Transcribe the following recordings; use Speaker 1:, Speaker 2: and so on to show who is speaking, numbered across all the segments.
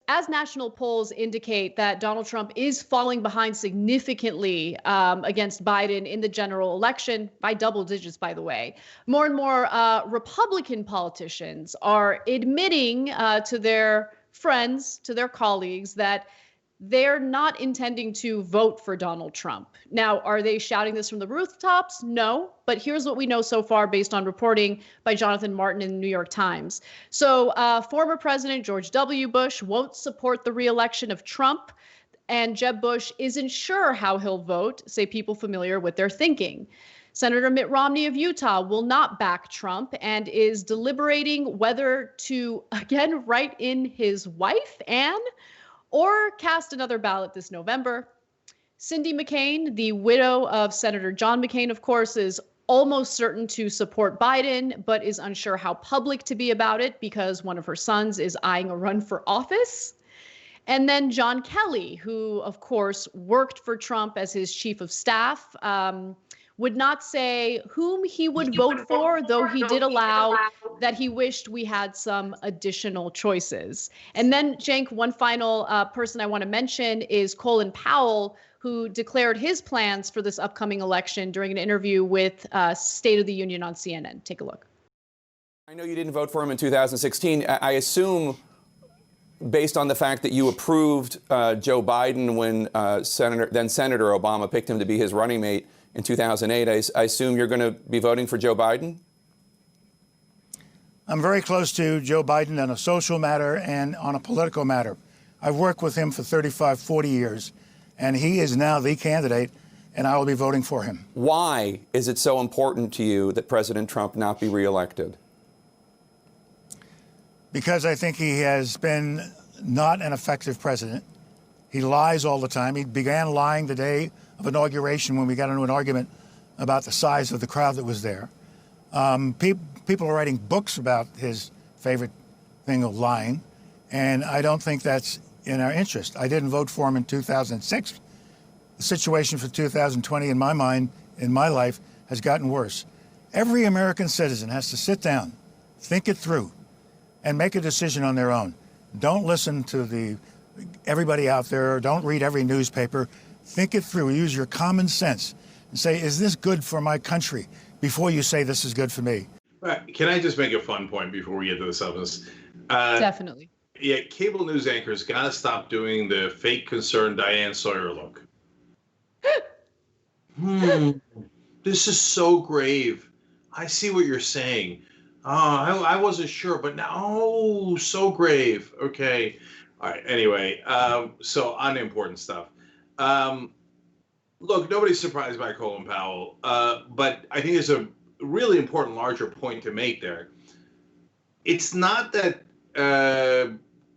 Speaker 1: as national polls indicate that Donald Trump is falling behind significantly against Biden in the general election, by double digits, by the way, more and more Republican politicians are admitting to their friends, to their colleagues, that they're not intending to vote for Donald Trump. Now, are they shouting this from the rooftops? No, but here's what we know so far based on reporting by Jonathan Martin in the New York Times. So former President George W. Bush won't support the re-election of Trump, and Jeb Bush isn't sure how he'll vote, say people familiar with their thinking. Senator Mitt Romney of Utah will not back Trump and is deliberating whether to, again, write in his wife, Anne, or cast another ballot this November. Cindy McCain, the widow of Senator John McCain, of course, is almost certain to support Biden, but is unsure how public to be about it because one of her sons is eyeing a run for office. And then John Kelly, who, of course, worked for Trump as his chief of staff, would not say whom he would vote for, though he did allow that he wished we had some additional choices. And then, Cenk, one final person I want to mention is Colin Powell, who declared his plans for this upcoming election during an interview with State of the Union on CNN. Take a look.
Speaker 2: I know you didn't vote for him in 2016. I assume, based on the fact that you approved Joe Biden when then Senator Obama picked him to be his running mate in 2008, I assume you're going to be voting for Joe Biden?
Speaker 3: I'm very close to Joe Biden on a social matter and on a political matter. I've worked with him for 35, 40 years, and he is now the candidate, and I will be voting for him.
Speaker 2: Why is it so important to you that President Trump not be reelected?
Speaker 3: Because I think he has been not an effective president. He lies all the time. He began lying the day of inauguration when we got into an argument about the size of the crowd that was there. People are writing books about his favorite thing of lying, and I don't think that's in our interest. I didn't vote for him in 2006. The situation for 2020, in my mind, in my life, has gotten worse. Every American citizen has to sit down, think it through, and make a decision on their own. Don't listen to everybody out there. Don't read every newspaper. Think it through. Use your common sense and say, is this good for my country? Before you say this is good for me.
Speaker 4: Can I just make a fun point before we get to the substance?
Speaker 1: Definitely.
Speaker 4: Yeah, cable news anchors got to stop doing the fake concerned Diane Sawyer look. This is so grave. I see what you're saying. I wasn't sure, but now, so grave. Okay. All right. Anyway, so unimportant stuff. Look, nobody's surprised by Colin Powell, but I think there's a really important, larger point to make there. It's not that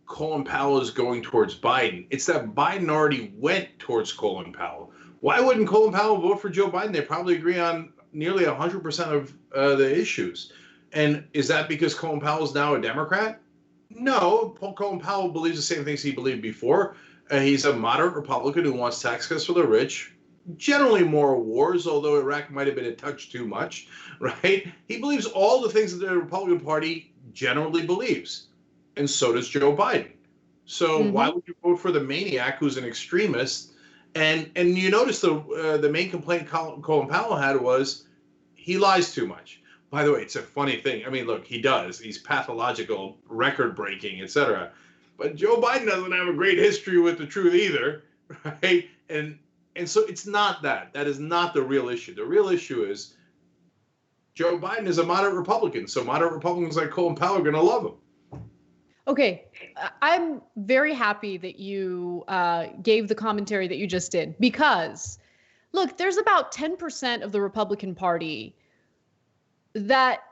Speaker 4: Colin Powell is going towards Biden. It's that Biden already went towards Colin Powell. Why wouldn't Colin Powell vote for Joe Biden? They probably agree on nearly 100% of the issues. And is that because Colin Powell is now a Democrat? No, Colin Powell believes the same things he believed before. He's a moderate Republican who wants tax cuts for the rich, generally more wars, although Iraq might have been a touch too much, right? He believes all the things that the Republican Party generally believes, and so does Joe Biden. So why would you vote for the maniac who's an extremist? And you notice the main complaint Colin Powell had was he lies too much. By the way, it's a funny thing. I mean, look, he does. He's pathological, record-breaking, etc. But Joe Biden doesn't have a great history with the truth either, right? And so it's not that. That is not the real issue. The real issue is Joe Biden is a moderate Republican, so moderate Republicans like Colin Powell are going to love him.
Speaker 1: Okay, I'm very happy that you gave the commentary that you just did because, look, there's about 10% of the Republican Party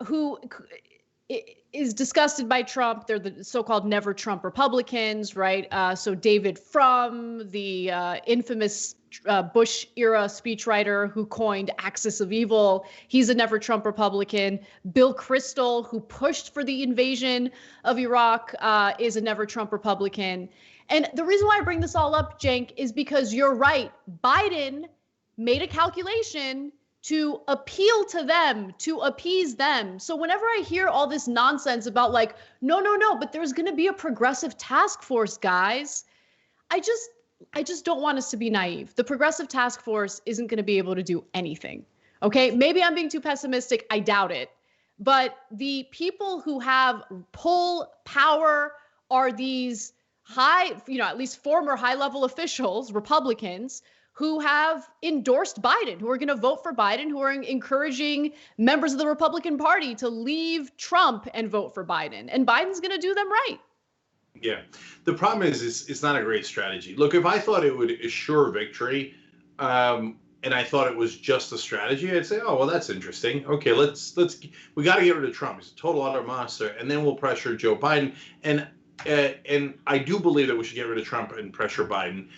Speaker 1: who is disgusted by Trump. They're the so-called never Trump Republicans, right? So David Frum, the infamous Bush-era speechwriter who coined axis of evil, he's a never Trump Republican. Bill Kristol, who pushed for the invasion of Iraq, is a never Trump Republican. And the reason why I bring this all up, Cenk, is because you're right. Biden made a calculation to appeal to them, to appease them. So whenever I hear all this nonsense about like, no, but there's going to be a progressive task force, guys, I just don't want us to be naive. The progressive task force isn't going to be able to do anything. Okay, maybe I'm being too pessimistic. I doubt it. But the people who have pull power are these high, at least former high-level officials, Republicans, who have endorsed Biden, who are going to vote for Biden, who are encouraging members of the Republican Party to leave Trump and vote for Biden. And Biden's going to do them right.
Speaker 4: Yeah. The problem is it's not a great strategy. Look, if I thought it would assure victory, and I thought it was just a strategy, I'd say, oh, well, that's interesting. Okay, we got to get rid of Trump. He's a total utter monster, and then we'll pressure Joe Biden. And I do believe that we should get rid of Trump and pressure Biden,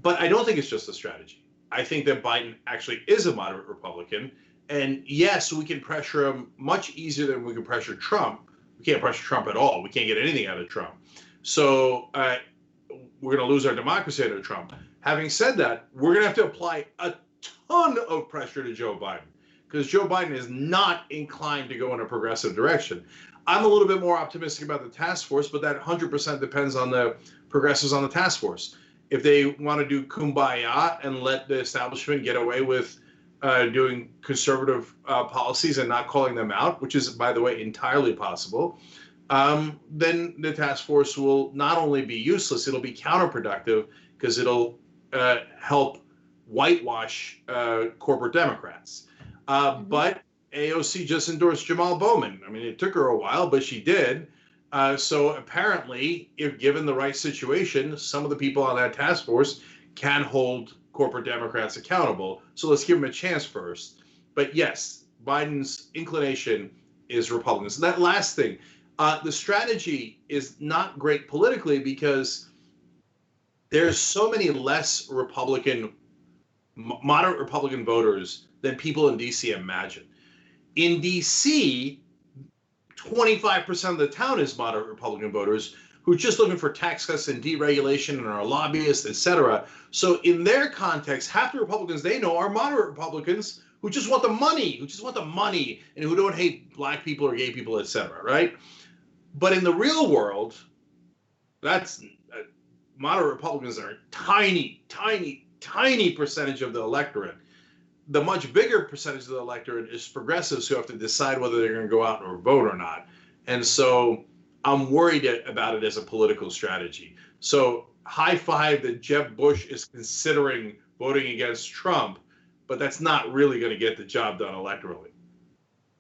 Speaker 4: but I don't think it's just a strategy. I think that Biden actually is a moderate Republican, and yes, we can pressure him much easier than we can pressure Trump. We can't pressure Trump at all. We can't get anything out of Trump. So we're going to lose our democracy under Trump. Having said that, we're going to have to apply a ton of pressure to Joe Biden because Joe Biden is not inclined to go in a progressive direction. I'm a little bit more optimistic about the task force, but that 100% depends on the progressives on the task force. If they want to do kumbaya and let the establishment get away with doing conservative policies and not calling them out, which is, by the way, entirely possible, then the task force will not only be useless, it'll be counterproductive because it'll help whitewash corporate Democrats. But AOC just endorsed Jamal Bowman. I mean, it took her a while, but she did. So apparently, if given the right situation, some of the people on that task force can hold corporate Democrats accountable. So let's give them a chance first. But yes, Biden's inclination is Republicans. That last thing, the strategy is not great politically because there's so many less moderate Republican voters than people in D.C. imagine. In D.C., 25% of the town is moderate Republican voters who are just looking for tax cuts and deregulation and are lobbyists, et cetera. So in their context, half the Republicans they know are moderate Republicans who just want the money, and who don't hate black people or gay people, et cetera, right? But in the real world, that's moderate Republicans are a tiny percentage of the electorate. The much bigger percentage of the electorate is progressives who have to decide whether they're going to go out or vote or not. And so I'm worried about it as a political strategy. So high five that Jeb Bush is considering voting against Trump, but that's not really going to get the job done electorally.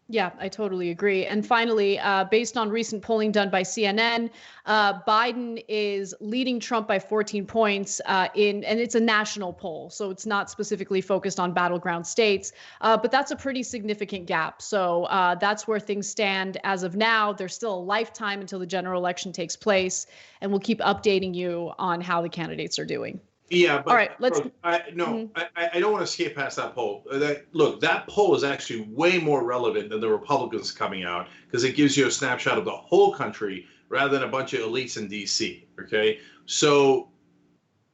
Speaker 1: Yeah, I totally agree. And finally, based on recent polling done by CNN, Biden is leading Trump by 14 points and it's a national poll, so it's not specifically focused on battleground states, but that's a pretty significant gap. So that's where things stand as of now. There's still a lifetime until the general election takes place, and we'll keep updating you on how the candidates are doing.
Speaker 4: Yeah, but
Speaker 1: all right, let's.
Speaker 4: I don't want to skip past that poll. That poll is actually way more relevant than the Republicans coming out because it gives you a snapshot of the whole country rather than a bunch of elites in D.C. Okay, so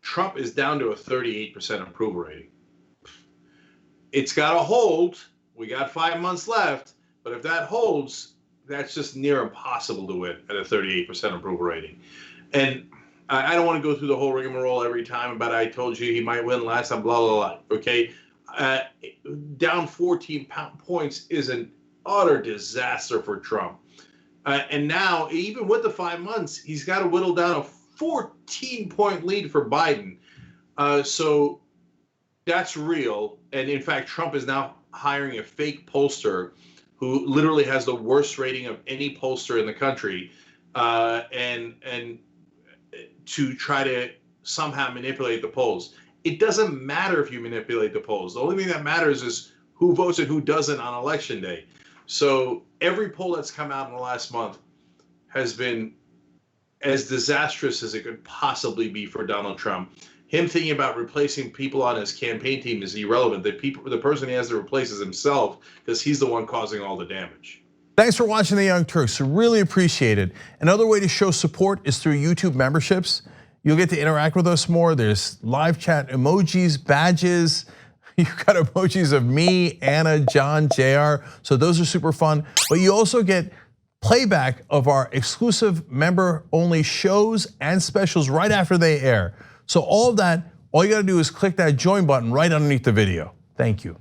Speaker 4: Trump is down to a 38% approval rating. It's got to hold. We got 5 months left, but if that holds, that's just near impossible to win at a 38% approval rating, and I don't want to go through the whole rigmarole every time about I told you he might win last time, blah, blah, blah. Okay. Down 14 points is an utter disaster for Trump. And now, even with the 5 months, he's got to whittle down a 14-point lead for Biden. So that's real. And in fact, Trump is now hiring a fake pollster who literally has the worst rating of any pollster in the country. And to try to somehow manipulate the polls. It doesn't matter if you manipulate the polls. The only thing that matters is who votes and who doesn't on election day. So every poll that's come out in the last month has been as disastrous as it could possibly be for Donald Trump. Him thinking about replacing people on his campaign team is irrelevant. The person he has to replace is himself because he's the one causing all the damage.
Speaker 5: Thanks for watching The Young Turks, really appreciate it. Another way to show support is through YouTube memberships. You'll get to interact with us more. There's live chat emojis, badges, You've got emojis of me, Anna, John, JR. So those are super fun. But you also get playback of our exclusive member-only shows and specials right after they air. So all of that, all you gotta do is click that join button right underneath the video. Thank you.